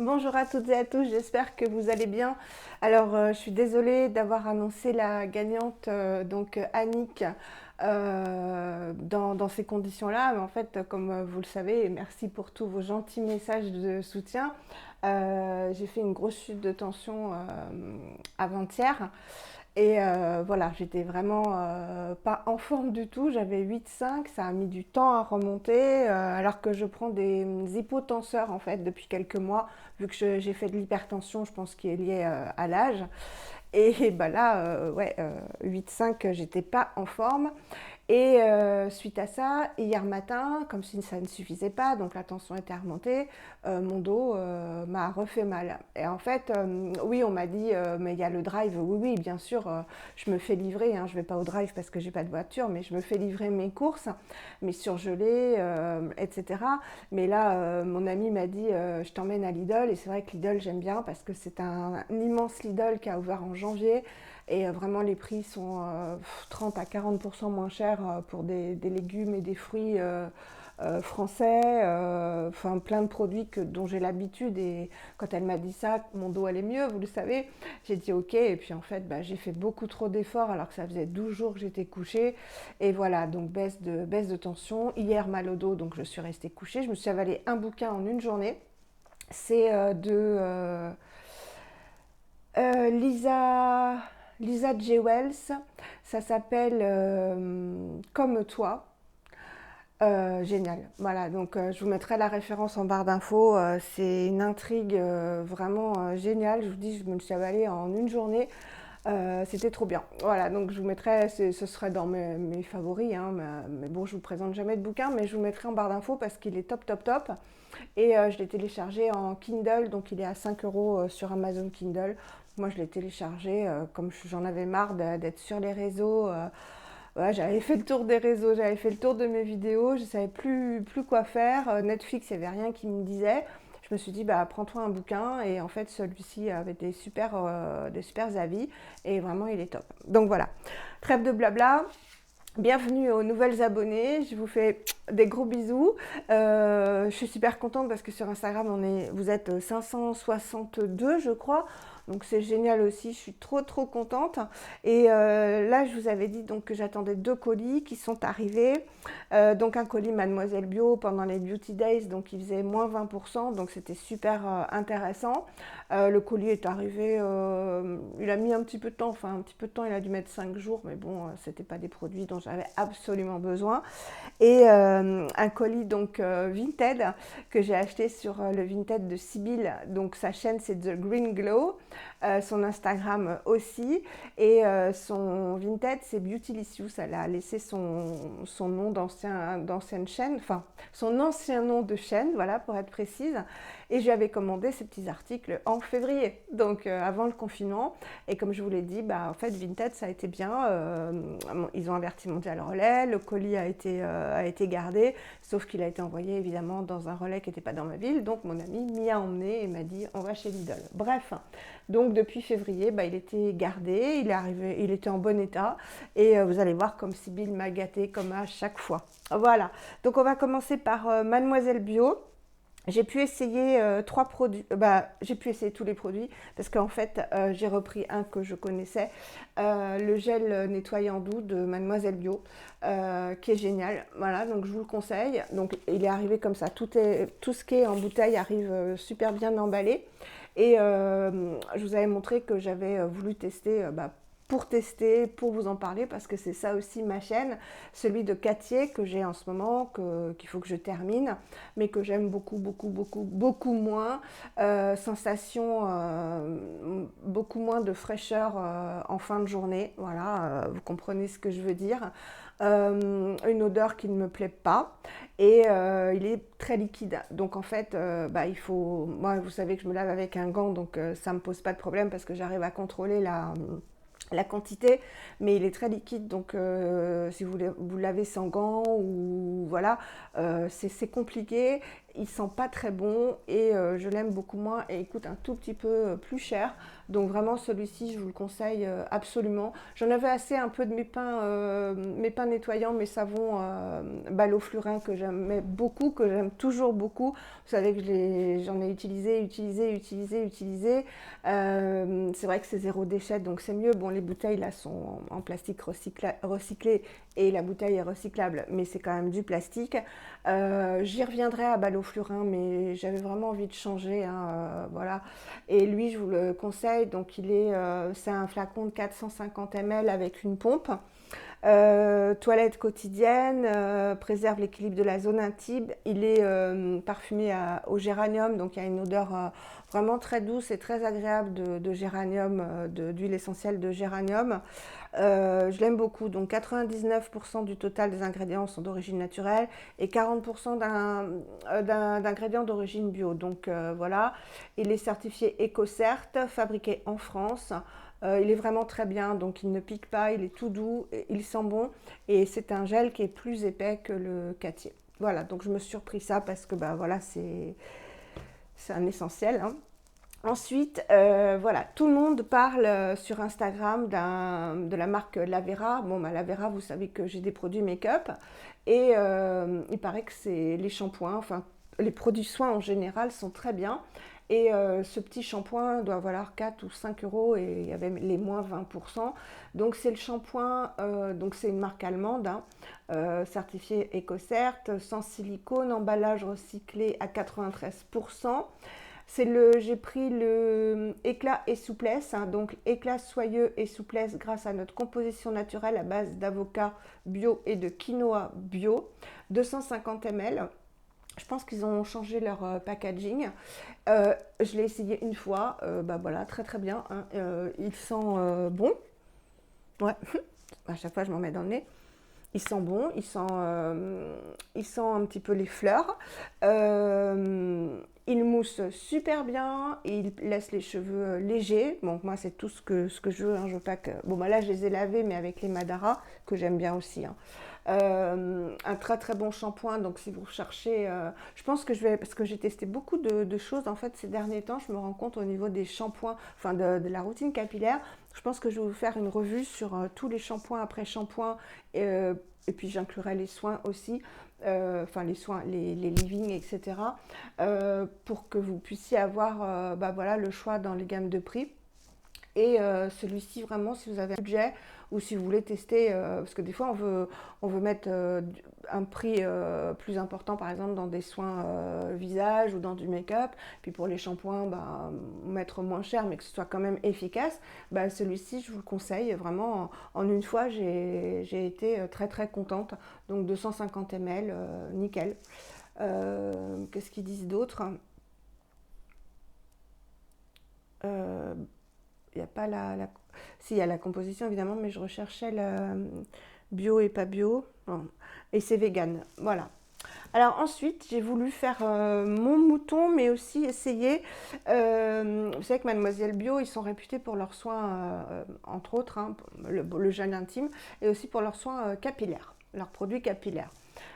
Bonjour à toutes et à tous, j'espère que vous allez bien. Alors, je suis désolée d'avoir annoncé la gagnante, donc Annick, dans ces conditions-là. Mais en fait, comme vous le savez, et merci pour tous vos gentils messages de soutien, j'ai fait une grosse chute de tension avant-hier. Et voilà, j'étais vraiment pas en forme du tout. J'avais 8,5, ça a mis du temps à remonter, alors que je prends des hypotenseurs en fait depuis quelques mois, vu que j'ai fait de l'hypertension, je pense qui est liée à l'âge. Et bah là, ouais, 8,5, j'étais pas en forme. Et suite à ça, hier matin, comme si ça ne suffisait pas, donc la tension était remontée, mon dos m'a refait mal. Et en fait, oui, on m'a dit, mais il y a le drive. Oui, oui, bien sûr, je me fais livrer. Hein, je ne vais pas au drive parce que j'ai pas de voiture, mais je me fais livrer mes courses, mes surgelés, etc. Mais là, mon ami m'a dit, je t'emmène à Lidl. Et c'est vrai que Lidl, j'aime bien parce que c'est un immense Lidl qui a ouvert en janvier. Et vraiment, les prix sont 30 à 40% moins chers pour des légumes et des fruits français. Enfin, plein de produits dont j'ai l'habitude. Et quand elle m'a dit ça, mon dos allait mieux, vous le savez. J'ai dit ok. Et puis en fait, bah, j'ai fait beaucoup trop d'efforts alors que ça faisait 12 jours que j'étais couchée. Et voilà, donc baisse de tension. Hier, mal au dos, donc je suis restée couchée. Je me suis avalé un bouquin en une journée. C'est Lisa J. Wells, ça s'appelle Comme toi. Génial. Voilà, donc je vous mettrai la référence en barre d'infos. C'est une intrigue vraiment géniale. Je vous dis, je me le suis avalée en une journée. C'était trop bien. Voilà, donc je vous mettrai, ce serait dans mes favoris, hein, mais bon, je vous présente jamais de bouquin, mais je vous mettrai en barre d'infos parce qu'il est top, top, top. Et je l'ai téléchargé en Kindle, donc il est à 5 euros sur Amazon Kindle. Moi, je l'ai téléchargé comme j'en avais marre d'être sur les réseaux. Ouais, j'avais fait le tour des réseaux, j'avais fait le tour de mes vidéos, je ne savais plus quoi faire. Netflix, il n'y avait rien qui me disait. Je me suis dit, bah, prends-toi un bouquin. Et en fait, celui-ci avait des super avis. Et vraiment, il est top. Donc voilà, trêve de blabla. Bienvenue aux nouvelles abonnées, je vous fais des gros bisous. Je suis super contente parce que sur Instagram, vous êtes 562 je crois. Donc c'est génial aussi, je suis trop contente. Et là, je vous avais dit donc, que j'attendais 2 colis qui sont arrivés. Donc un colis Mademoiselle Bio pendant les Beauty Days, donc il faisait moins 20%, donc c'était super intéressant. Le colis est arrivé, il a mis un petit peu de temps, enfin un petit peu de temps, il a dû mettre 5 jours, mais bon, c'était pas des produits dont j'avais absolument besoin. Et un colis donc Vinted que j'ai acheté sur le Vinted de Sibylle, donc sa chaîne c'est The Green Glow, son Instagram aussi, et son Vinted c'est Beautylicious, elle a laissé son nom d'ancienne chaîne, enfin son ancien nom de chaîne, voilà pour être précise, et je lui avais commandé ces petits articles en février, donc avant le confinement. Et comme je vous l'ai dit, bah, en fait, Vinted, ça a été bien. Ils ont averti Mondial Relais, le colis a été gardé, sauf qu'il a été envoyé évidemment dans un relais qui n'était pas dans ma ville. Donc mon ami m'y a emmené et m'a dit on va chez Lidl. Bref, donc depuis février, bah, il était gardé, il est arrivé, il était en bon état. Et vous allez voir comme Sibylle m'a gâté comme à chaque fois. Voilà, donc on va commencer par Mademoiselle Bio. J'ai pu essayer 3 produits, j'ai pu essayer tous les produits parce qu'en fait j'ai repris un que je connaissais, le gel nettoyant doux de Mademoiselle Bio, qui est génial. Voilà, donc je vous le conseille. Donc il est arrivé comme ça, tout ce qui est en bouteille arrive super bien emballé. Et je vous avais montré que j'avais voulu tester, pour tester, pour vous en parler, parce que c'est ça aussi ma chaîne, celui de Cattier que j'ai en ce moment, qu'il faut que je termine, mais que j'aime beaucoup moins. Sensation, beaucoup moins de fraîcheur en fin de journée, voilà, vous comprenez ce que je veux dire. Une odeur qui ne me plaît pas, et il est très liquide, donc en fait il faut, moi vous savez que je me lave avec un gant, donc ça me pose pas de problème parce que j'arrive à contrôler la quantité, mais il est très liquide, donc si vous lavez sans gants ou voilà, c'est compliqué. il sent pas très bon et je l'aime beaucoup moins et il coûte un tout petit peu plus cher. Donc vraiment celui-ci, je vous le conseille absolument. J'en avais assez un peu de mes pains nettoyants, mes savons Balo Flurin que j'aimais beaucoup, que j'aime toujours beaucoup. Vous savez que j'en ai utilisé. C'est vrai que c'est zéro déchet, donc c'est mieux. Bon, les bouteilles là sont en plastique recyclé et la bouteille est recyclable, mais c'est quand même du plastique. J'y reviendrai à Balo Flurin, mais j'avais vraiment envie de changer, hein, voilà. Et lui, je vous le conseille. Donc, c'est un flacon de 450 ml avec une pompe. Toilette quotidienne, préserve l'équilibre de la zone intime. Il est parfumé au géranium, donc il y a une odeur vraiment très douce et très agréable de géranium, d'huile essentielle de géranium. Je l'aime beaucoup. Donc 99% du total des ingrédients sont d'origine naturelle et 40% d'ingrédients d'origine bio. Donc voilà, il est certifié EcoCert, fabriqué en France. Il est vraiment très bien, donc il ne pique pas, il est tout doux, il sent bon et c'est un gel qui est plus épais que le Catier. Voilà, donc je me suis repris ça parce que bah, voilà, c'est un essentiel, hein. Ensuite, voilà, tout le monde parle sur Instagram de la marque Lavera. Bon, bah, Lavera, vous savez que j'ai des produits make-up et il paraît que c'est les shampoings, enfin les produits soins en général sont très bien. Et ce petit shampoing doit valoir 4 ou 5 euros et il y avait les moins 20%. Donc c'est le shampoing, donc c'est une marque allemande, hein, certifiée EcoCert, sans silicone, emballage recyclé à 93%. J'ai pris le éclat et souplesse, hein, donc éclat soyeux et souplesse grâce à notre composition naturelle à base d'avocat bio et de quinoa bio, 250 ml. Je pense qu'ils ont changé leur packaging. Je l'ai essayé une fois, bah voilà, très très bien, hein. Il sent bon, ouais. À chaque fois je m'en mets dans le nez. Il sent bon, il sent un petit peu les fleurs. Il mousse super bien, il laisse les cheveux légers. Bon, moi, c'est tout ce que je veux, hein. Je veux pas que... Bon, bah là, je les ai lavés, mais avec les Madara, que j'aime bien aussi, hein. Un très très bon shampoing, donc si vous cherchez... je pense que je vais... Parce que j'ai testé beaucoup de choses, en fait, ces derniers temps, je me rends compte au niveau des shampoings, enfin de la routine capillaire. Je pense que je vais vous faire une revue sur tous les shampoings après shampoing et puis j'inclurai les soins aussi, enfin les soins, les livings, etc. Pour que vous puissiez avoir bah voilà, le choix dans les gammes de prix. Et celui-ci, vraiment, si vous avez un budget ou si vous voulez tester, parce que des fois, on veut mettre un prix plus important, par exemple, dans des soins visage ou dans du make-up. Puis pour les shampoings, bah, mettre moins cher, mais que ce soit quand même efficace. Bah, celui-ci, je vous le conseille. Vraiment, en une fois, j'ai été très, très contente. Donc 250 ml, nickel. Qu'est-ce qu'ils disent d'autre? euh, Il n'y a pas Si, il y a la composition évidemment, mais je recherchais la bio et pas bio. Bon. Et c'est vegan, voilà. Alors ensuite, j'ai voulu faire mon mouton, mais aussi essayer. Vous savez que Mademoiselle Bio, ils sont réputés pour leurs soins, entre autres, hein, le gel intime, et aussi pour leurs soins capillaires, leurs produits capillaires.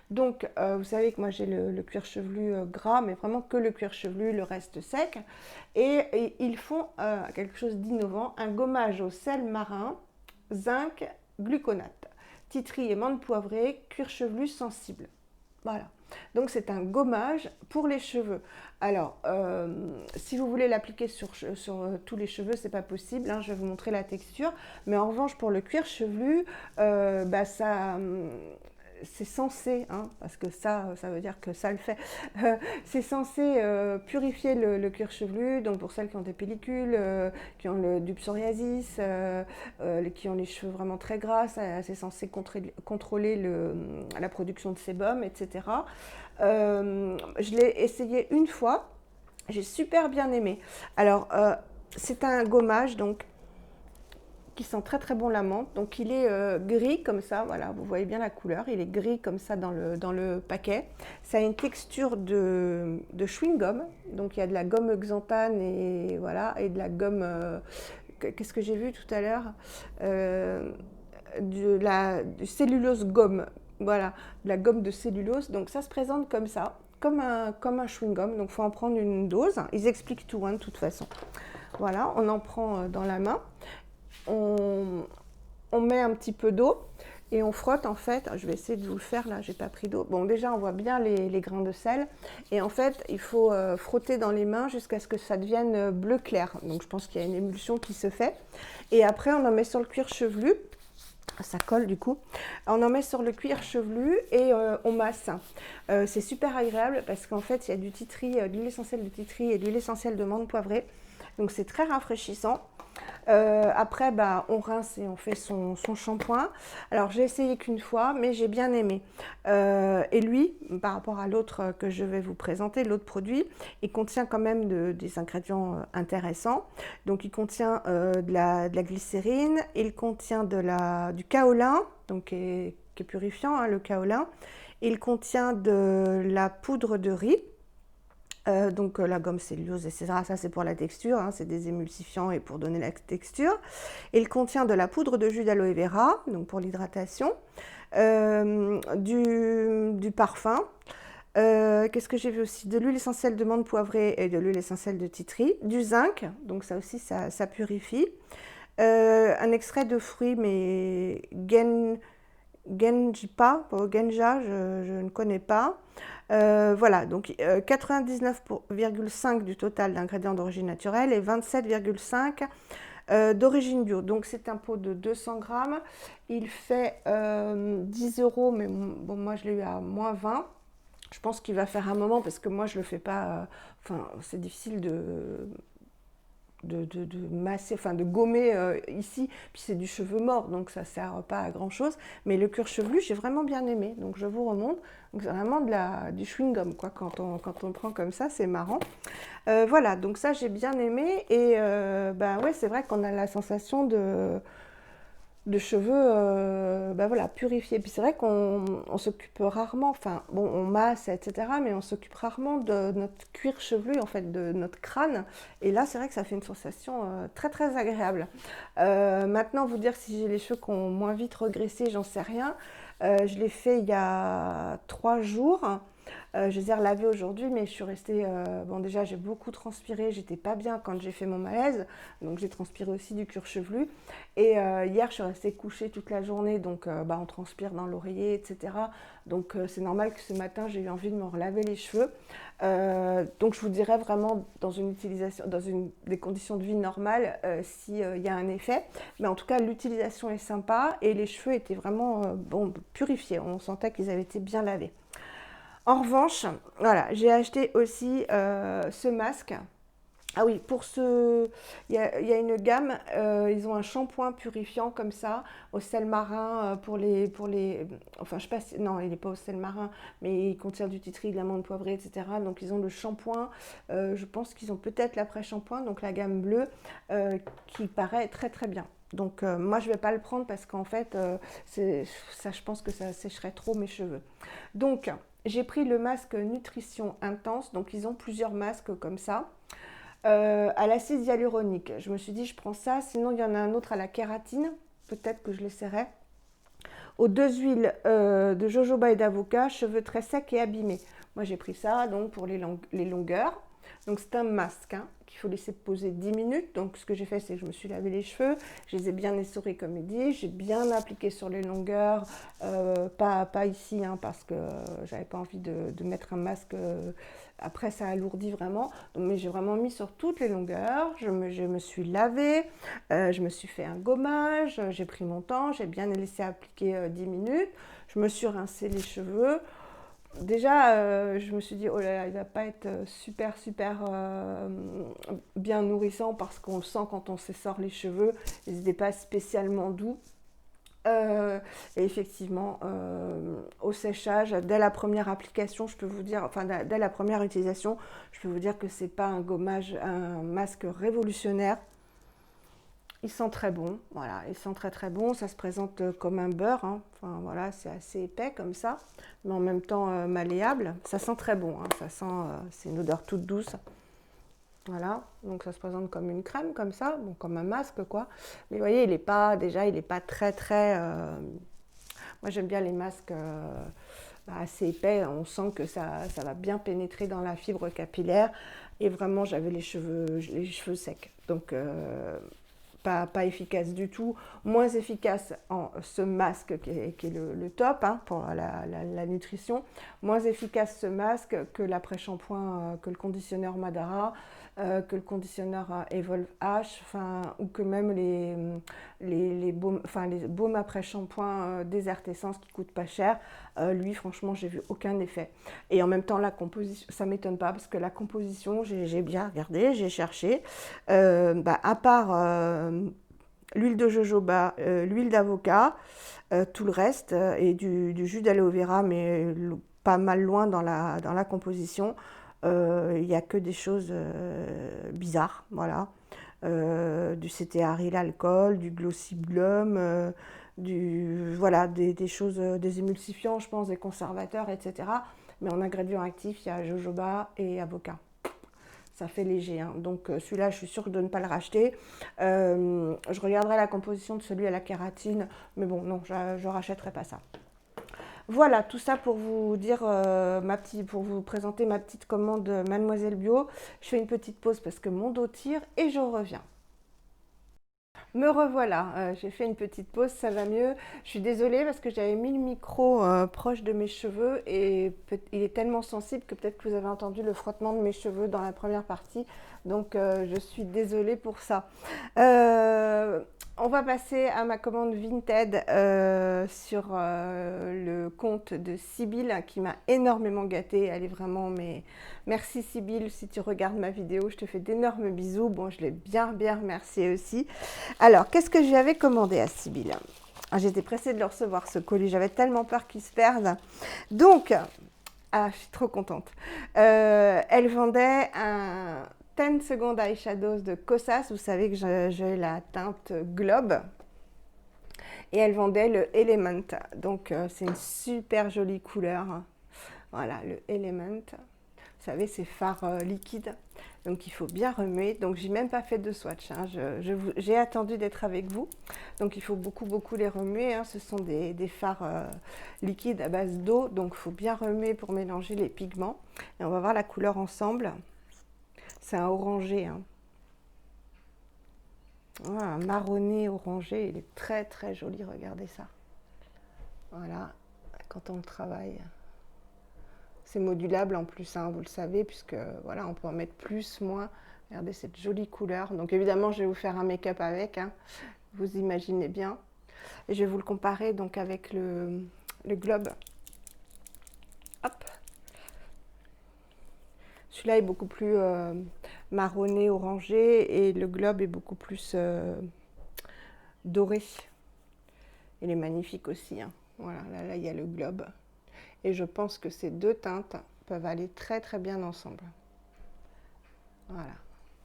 Donc, vous savez que moi j'ai le cuir chevelu gras, mais vraiment que le cuir chevelu, le reste sec. Et ils font quelque chose d'innovant, un gommage au sel marin, zinc, gluconate, titri et menthe poivrée, cuir chevelu sensible. Voilà. Donc c'est un gommage pour les cheveux. Alors, si vous voulez l'appliquer sur tous les cheveux, c'est pas possible, hein, je vais vous montrer la texture. Mais en revanche, pour le cuir chevelu, bah ça, c'est censé, hein, parce que ça veut dire que ça le fait, c'est censé purifier le cuir chevelu, donc pour celles qui ont des pellicules, qui ont du psoriasis, qui ont les cheveux vraiment très gras, c'est censé contrôler la production de sébum, etc. Je l'ai essayé une fois, j'ai super bien aimé. Alors, c'est un gommage, donc qui sent très très bon la menthe. Donc il est gris comme ça, voilà, vous voyez bien la couleur, il est gris comme ça dans le paquet. Ça a une texture de chewing-gum, donc il y a de la gomme xanthane et voilà, et de la gomme, qu'est-ce que j'ai vu tout à l'heure, du cellulose gomme, voilà, de la gomme de cellulose. Donc ça se présente comme ça. comme un chewing-gum, donc il faut en prendre une dose. Ils expliquent tout, hein, de toute façon. Voilà, on en prend dans la main. On met un petit peu d'eau et on frotte en fait. Je vais essayer de vous le faire là, j'ai pas pris d'eau. Bon, déjà on voit bien les grains de sel et en fait il faut frotter dans les mains jusqu'à ce que ça devienne bleu clair. Donc je pense qu'il y a une émulsion qui se fait. Et après on en met sur le cuir chevelu. Ça colle du coup. On en met sur le cuir chevelu et on masse. C'est super agréable parce qu'en fait il y a du titri, de l'huile essentielle de titri et de l'huile essentielle de menthe poivrée. Donc c'est très rafraîchissant. Après, on rince et on fait son shampoing. Alors, j'ai essayé qu'une fois, mais j'ai bien aimé. Et lui, par rapport à l'autre que je vais vous présenter, l'autre produit, il contient quand même des ingrédients intéressants. Donc, il contient de la glycérine, il contient du kaolin, donc qui est purifiant, hein, le kaolin. Il contient de la poudre de riz. Donc la gomme cellulose, etc. Ça c'est pour la texture, hein, c'est des émulsifiants et pour donner la texture. Il contient de la poudre de jus d'aloe vera, donc pour l'hydratation, du parfum. Qu'est-ce que j'ai vu aussi? De l'huile essentielle de menthe poivrée et de l'huile essentielle de titri, du zinc, donc ça aussi ça purifie. Un extrait de fruits, mais Genja, je ne connais pas. Voilà, donc 99,5 du total d'ingrédients d'origine naturelle et 27,5 d'origine bio. Donc c'est un pot de 200 grammes. Il fait 10 euros, mais bon, moi je l'ai eu à moins 20. Je pense qu'il va faire un moment parce que moi je le fais pas. Enfin, c'est difficile de masser, enfin de gommer ici, puis c'est du cheveu mort, donc ça sert pas à grand chose. Mais le cuir chevelu, j'ai vraiment bien aimé, donc je vous remonte. Donc c'est vraiment du chewing-gum, quoi, quand on prend comme ça, c'est marrant. Voilà, donc ça j'ai bien aimé, et ouais, c'est vrai qu'on a la sensation de cheveux voilà, purifiés. Puis c'est vrai qu'on s'occupe rarement, enfin bon, on masse, etc., mais on s'occupe rarement de notre cuir chevelu, en fait, de notre crâne. Et là, c'est vrai que ça fait une sensation très très agréable. Maintenant, vous dire si j'ai les cheveux qui ont moins vite regressé, j'en sais rien. Je l'ai fait il y a 3 jours. Je les ai relavés aujourd'hui, mais je suis restée. Bon, déjà, j'ai beaucoup transpiré. J'étais pas bien quand j'ai fait mon malaise. Donc, j'ai transpiré aussi du cuir chevelu. Et hier, je suis restée couchée toute la journée. Donc, on transpire dans l'oreiller, etc. Donc, c'est normal que ce matin, j'ai eu envie de me relaver les cheveux. Donc, je vous dirais vraiment dans une utilisation, des conditions de vie normales, s'il y a un effet. Mais en tout cas, l'utilisation est sympa. Et les cheveux étaient vraiment purifiés. On sentait qu'ils avaient été bien lavés. En revanche, voilà, j'ai acheté aussi ce masque. Ah oui, il y a une gamme, ils ont un shampoing purifiant comme ça, au sel marin enfin je sais pas non, il n'est pas au sel marin, mais il contient du titri, de l'amande poivrée, etc. Donc ils ont le shampoing, je pense qu'ils ont peut-être l'après-shampoing, donc la gamme bleue, qui paraît très très bien. Donc moi je vais pas le prendre parce qu'en fait, ça, je pense que ça sécherait trop mes cheveux. Donc j'ai pris le masque Nutrition Intense, donc ils ont plusieurs masques comme ça. À l'acide hyaluronique. Je me suis dit, je prends ça, sinon il y en a un autre à la kératine, peut-être que je l'essaierai. Aux 2 huiles de jojoba et d'avocat, cheveux très secs et abîmés. Moi j'ai pris ça donc pour les longueurs. Donc c'est un masque qu'il faut laisser poser 10 minutes. Donc ce que j'ai fait, c'est que je me suis lavé les cheveux, je les ai bien essorés comme il dit, j'ai bien appliqué sur les longueurs, pas ici parce que j'avais pas envie de mettre un masque. Après ça alourdit vraiment, mais j'ai vraiment mis sur toutes les longueurs. Je me suis lavée, je me suis fait un gommage, j'ai pris mon temps, j'ai bien laissé appliquer 10 minutes, je me suis rincé les cheveux. Déjà, je me suis dit, oh là là, il va pas être super bien nourrissant parce qu'on le sent quand on s'essore les cheveux, ils n'étaient pas spécialement doux. Et effectivement, au séchage, dès la première application, je peux vous dire, enfin dès la première utilisation, je peux vous dire que c'est pas un gommage, un masque révolutionnaire. Il sent très bon, voilà, il sent très très bon, ça se présente comme un beurre, enfin voilà, c'est assez épais comme ça, mais en même temps malléable, ça sent très bon, ça sent, c'est une odeur toute douce. Voilà, donc ça se présente comme une crème, comme ça, bon, comme un masque, quoi. Mais vous voyez, il n'est pas très... Moi, j'aime bien les masques assez épais, on sent que ça va bien pénétrer dans la fibre capillaire. Et vraiment, j'avais les cheveux secs. Donc, pas efficace du tout. Moins efficace en ce masque qui est le top hein, pour la nutrition. Moins efficace ce masque que l'après-shampoing, que le conditionneur Madara, que le conditionneur Evolve H, ou que même les baumes après-shampoing Desert Essence qui coûtent pas cher. Lui, franchement, j'ai vu aucun effet. Et en même temps, la composition, ça m'étonne pas parce que la composition, j'ai bien regardé, j'ai cherché. À part l'huile de jojoba, l'huile d'avocat, tout le reste, et du jus d'aloe vera, mais pas mal loin dans la composition. Il n'y a que des choses bizarres, voilà. Du cétéaryl alcool, du glossibulum, voilà, des choses, des émulsifiants, je pense, des conservateurs, etc. Mais en ingrédients actifs, il y a jojoba et avocat. Ça fait léger, hein. Donc celui-là, je suis sûre de ne pas le racheter. Je regarderai la composition de celui à la kératine, mais bon, non, je ne rachèterai pas ça. Voilà, tout ça pour vous dire, pour vous présenter ma petite commande Mademoiselle Bio. Je fais une petite pause parce que mon dos tire et je reviens. Me revoilà, j'ai fait une petite pause, ça va mieux. Je suis désolée parce que j'avais mis le micro proche de mes cheveux et il est tellement sensible que peut-être que vous avez entendu le frottement de mes cheveux dans la première partie. Donc je suis désolée pour ça. On va passer à ma commande Vinted sur le compte de Sybille qui m'a énormément gâtée. Elle est vraiment, mais merci Sybille, si tu regardes ma vidéo, je te fais d'énormes bisous. Bon, je l'ai bien remerciée aussi. Alors, qu'est-ce que j'avais commandé à Sybille? J'étais pressée de le recevoir ce colis, j'avais tellement peur qu'il se perde. Donc, je suis trop contente. Elle vendait un 10 Second Eyeshadows de Kosas. Vous savez que j'ai la teinte Globe. Et elle vendait le Element. Donc, c'est une super jolie couleur. Voilà, le Element. Vous savez, c'est fard liquide. Donc, il faut bien remuer. Donc, j'ai même pas fait de swatch. Hein. J'ai attendu d'être avec vous. Donc, il faut beaucoup les remuer. Hein. Ce sont des fards liquides à base d'eau. Donc, il faut bien remuer pour mélanger les pigments. Et on va voir la couleur ensemble. C'est un orangé. Hein. Voilà, un marronné orangé. Il est très joli. Regardez ça. Voilà, quand on le travaille. C'est modulable en plus, hein, vous le savez, puisque voilà, on peut en mettre plus, moins. Regardez cette jolie couleur. Donc évidemment, je vais vous faire un make-up avec, hein, vous imaginez bien. Et je vais vous le comparer donc avec le Globe. Hop. Celui-là est beaucoup plus marronné, orangé, et le Globe est beaucoup plus doré. Il est magnifique aussi. Hein. Voilà, là, il y a le Globe. Et je pense que ces deux teintes peuvent aller très bien ensemble. Voilà.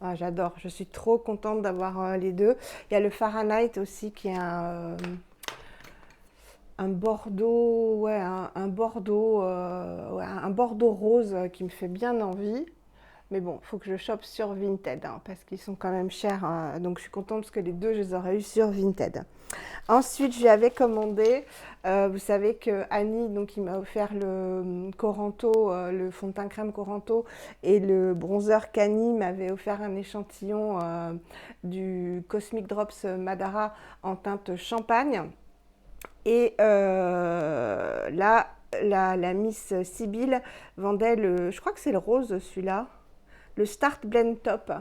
Ah, j'adore, je suis trop contente d'avoir les deux. Il y a le Fahrenheit aussi qui est un bordeaux, ouais, un bordeaux rose qui me fait bien envie. Mais bon, il faut que je chope sur Vinted, hein, parce qu'ils sont quand même chers. Hein, donc je suis contente parce que les deux, je les aurais eu sur Vinted. Ensuite, je lui avais commandé, vous savez que Annie, donc, il m'a offert le Coranto, le fond de teint crème Coranto, et le bronzer qu'Annie m'avait offert un échantillon du Cosmic Drops Madara en teinte champagne. Et là, la Miss Sybille vendait je crois que c'est le rose celui-là, le Start Blend Top.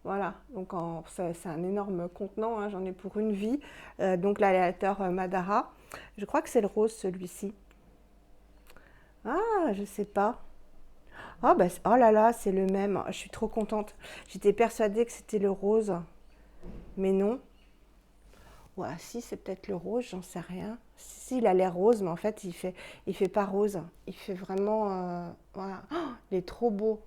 Voilà, donc c'est un énorme contenant, hein, j'en ai pour une vie. Donc l'aléateur Madara, je crois que c'est le rose celui-ci. Ah, je sais pas. Oh, oh là là, c'est le même, je suis trop contente. J'étais persuadée que c'était le rose, mais non. Ouais, si, c'est peut-être le rose, j'en sais rien. Si, il a l'air rose, mais en fait, il fait pas rose. Il fait vraiment, voilà. Oh, il est trop beau.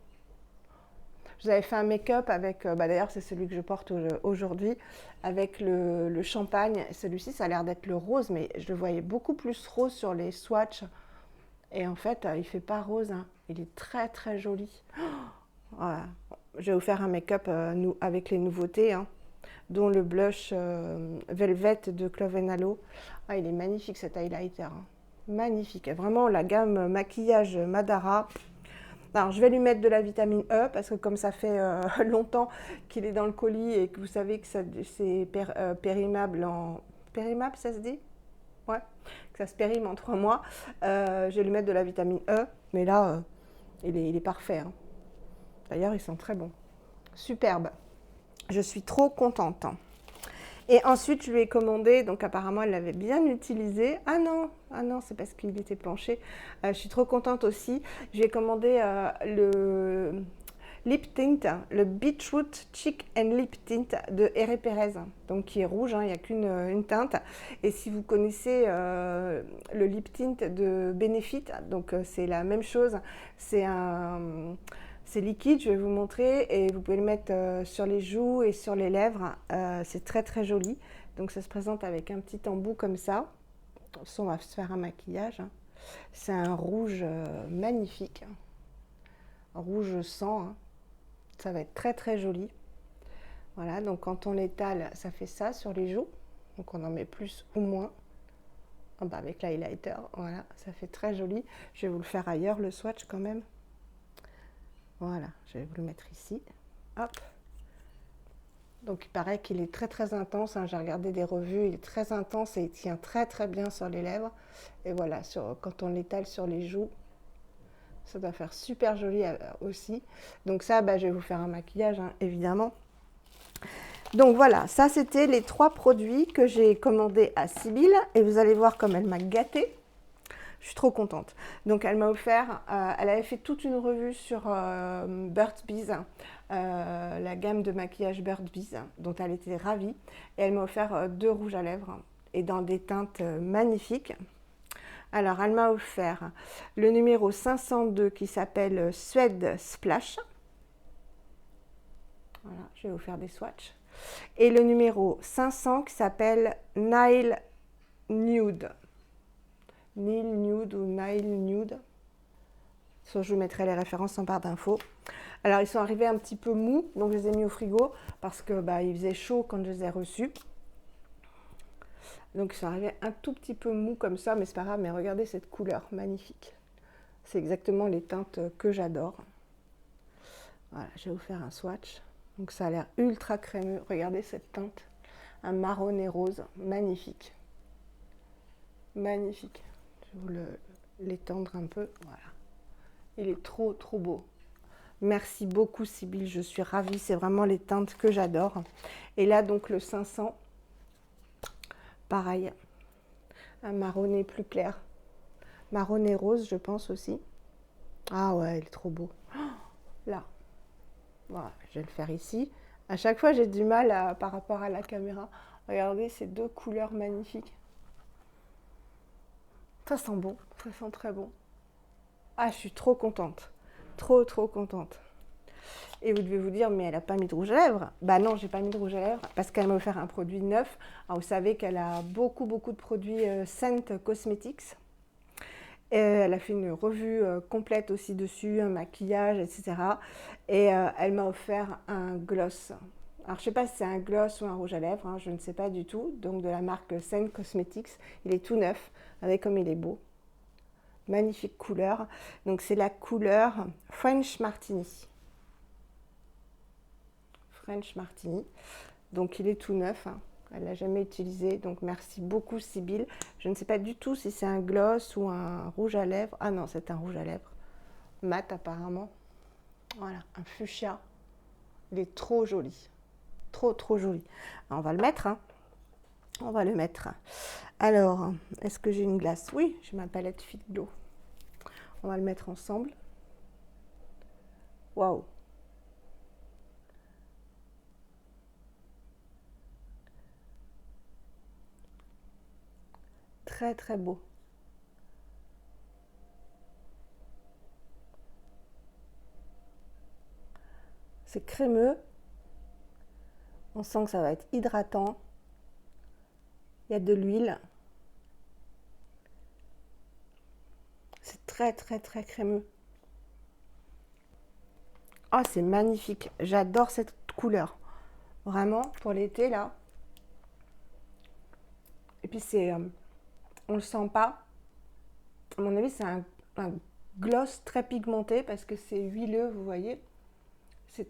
Je vous avais fait un make-up avec, d'ailleurs c'est celui que je porte aujourd'hui, avec le champagne. Celui-ci, ça a l'air d'être le rose, mais je le voyais beaucoup plus rose sur les swatchs. Et en fait, il ne fait pas rose, hein. Il est très joli. Oh, voilà. Je vais vous faire un make-up avec les nouveautés, hein, dont le blush Velvet de Clove & Aloe. Ah, il est magnifique cet highlighter. Hein. magnifique. Vraiment la gamme maquillage Madara. Alors je vais lui mettre de la vitamine E parce que comme ça fait longtemps qu'il est dans le colis et que vous savez que c'est périmable en... Périmable ça se dit? Ouais, que ça se périme en 3 mois. Je vais lui mettre de la vitamine E, mais là il est parfait, hein. D'ailleurs il sent très bon. Superbe. Je suis trop contente. Et ensuite, je lui ai commandé, donc apparemment, elle l'avait bien utilisé. Ah non, c'est parce qu'il était penché. Je suis trop contente aussi. Je lui ai commandé le lip tint, le Beetroot Cheek and Lip Tint de Herré Perez, donc qui est rouge, hein, il n'y a qu'une une teinte. Et si vous connaissez le lip tint de Benefit, donc c'est la même chose. C'est liquide, je vais vous montrer, et vous pouvez le mettre sur les joues et sur les lèvres. C'est très très joli. Donc ça se présente avec un petit embout comme ça. On va se faire un maquillage, hein. C'est un rouge magnifique, un rouge sang, hein. Ça va être très très joli. Voilà, donc quand on l'étale, ça fait ça sur les joues. Donc on en met plus ou moins. Ah bah avec l'highlighter, voilà, ça fait très joli. Je vais vous le faire ailleurs, le swatch quand même. Voilà, je vais vous le mettre ici. Hop. Donc il paraît qu'il est très très intense, hein. J'ai regardé des revues, il est très intense et il tient très très bien sur les lèvres. Et voilà, quand on l'étale sur les joues, ça doit faire super joli aussi. Donc ça, bah, je vais vous faire un maquillage, hein, évidemment. Donc voilà, ça c'était les 3 produits que j'ai commandés à Sybille. Et vous allez voir comme elle m'a gâtée. Je suis trop contente. Donc elle m'a offert, elle avait fait toute une revue sur Burt's Bees, la gamme de maquillage Burt's Bees, dont elle était ravie. Et elle m'a offert 2 rouges à lèvres et dans des teintes magnifiques. Alors elle m'a offert le numéro 502 qui s'appelle Suede Splash. Voilà, je vais vous faire des swatchs. Et le numéro 500 qui s'appelle Nile Nude. Nile Nude ou Nile Nude. Je vous mettrai les références en barre d'infos. Alors ils sont arrivés un petit peu mous, donc je les ai mis au frigo parce que bah, il faisait chaud quand je les ai reçus. Donc ils sont arrivés un tout petit peu mous comme ça, mais c'est pas grave. Mais regardez cette couleur magnifique. C'est exactement les teintes que j'adore. Voilà, je vais vous faire un swatch. Donc ça a l'air ultra crémeux. Regardez cette teinte, un marronné rose, magnifique. Magnifique. Je vais vous l'étendre un peu. Voilà. Il est trop trop beau. Merci beaucoup Sybille, je suis ravie. C'est vraiment les teintes que j'adore. Et là donc le 500, pareil, un marronné plus clair. Marronné rose je pense aussi. Ah ouais, il est trop beau. Là. Voilà, je vais le faire ici. À chaque fois, j'ai du mal par rapport à la caméra. Regardez ces 2 couleurs magnifiques. Ça sent bon, ça sent très bon. Ah, je suis trop contente. Trop, trop contente. Et vous devez vous dire, mais elle n'a pas mis de rouge à lèvres. Bah non, j'ai pas mis de rouge à lèvres parce qu'elle m'a offert un produit neuf. Alors, vous savez qu'elle a beaucoup, beaucoup de produits Scent Cosmetics. Et elle a fait une revue complète aussi dessus, un maquillage, etc. Et elle m'a offert un gloss. Alors, je ne sais pas si c'est un gloss ou un rouge à lèvres, hein, je ne sais pas du tout. Donc, de la marque Scent Cosmetics. Il est tout neuf. Regardez comme il est beau. Magnifique couleur. Donc, c'est la couleur French Martini. French Martini. Donc, il est tout neuf, hein. Elle ne l'a jamais utilisé, donc merci beaucoup Sybille. Je ne sais pas du tout si c'est un gloss ou un rouge à lèvres. Ah non, c'est un rouge à lèvres. Mat apparemment. Voilà, un fuchsia. Il est trop joli. Trop, trop joli. Alors, on va le mettre, hein. On va le mettre. Alors, est-ce que j'ai une glace? Oui, j'ai ma palette Fit Glow. On va le mettre ensemble. Waouh! Très très beau. C'est crémeux. On sent que ça va être hydratant. Il y a de l'huile. C'est très très très crémeux. Oh, c'est magnifique. J'adore cette couleur. Vraiment, pour l'été là. Et puis c'est... on le sent pas. À mon avis, c'est un gloss très pigmenté parce que c'est huileux, vous voyez. C'est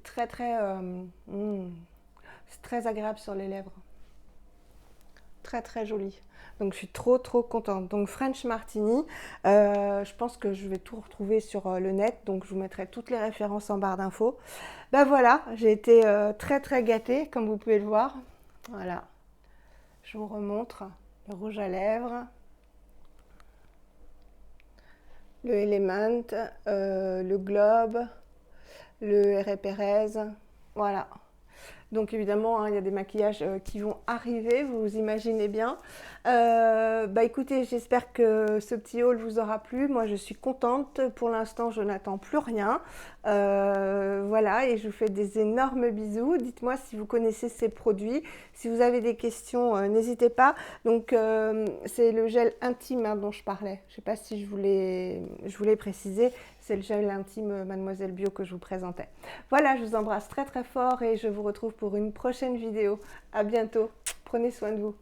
c'est très agréable sur les lèvres. Très très joli. Donc je suis trop contente. Donc French Martini, je pense que je vais tout retrouver sur le net, donc je vous mettrai toutes les références en barre d'infos. Ben voilà, j'ai été très gâtée, comme vous pouvez le voir. Voilà, je vous remontre le rouge à lèvres, le Element, le Globe, le R. Perez, voilà. Donc évidemment, hein, il y a des maquillages qui vont arriver, vous imaginez bien. Bah écoutez, j'espère que ce petit haul vous aura plu. Moi, je suis contente. Pour l'instant, je n'attends plus rien. Voilà, et je vous fais des énormes bisous. Dites-moi si vous connaissez ces produits. Si vous avez des questions, n'hésitez pas. Donc, c'est le gel intime hein, dont je parlais. Je ne sais pas si je voulais préciser. C'est le gel intime Mademoiselle Bio que je vous présentais. Voilà, je vous embrasse très fort et je vous retrouve pour une prochaine vidéo. À bientôt. Prenez soin de vous.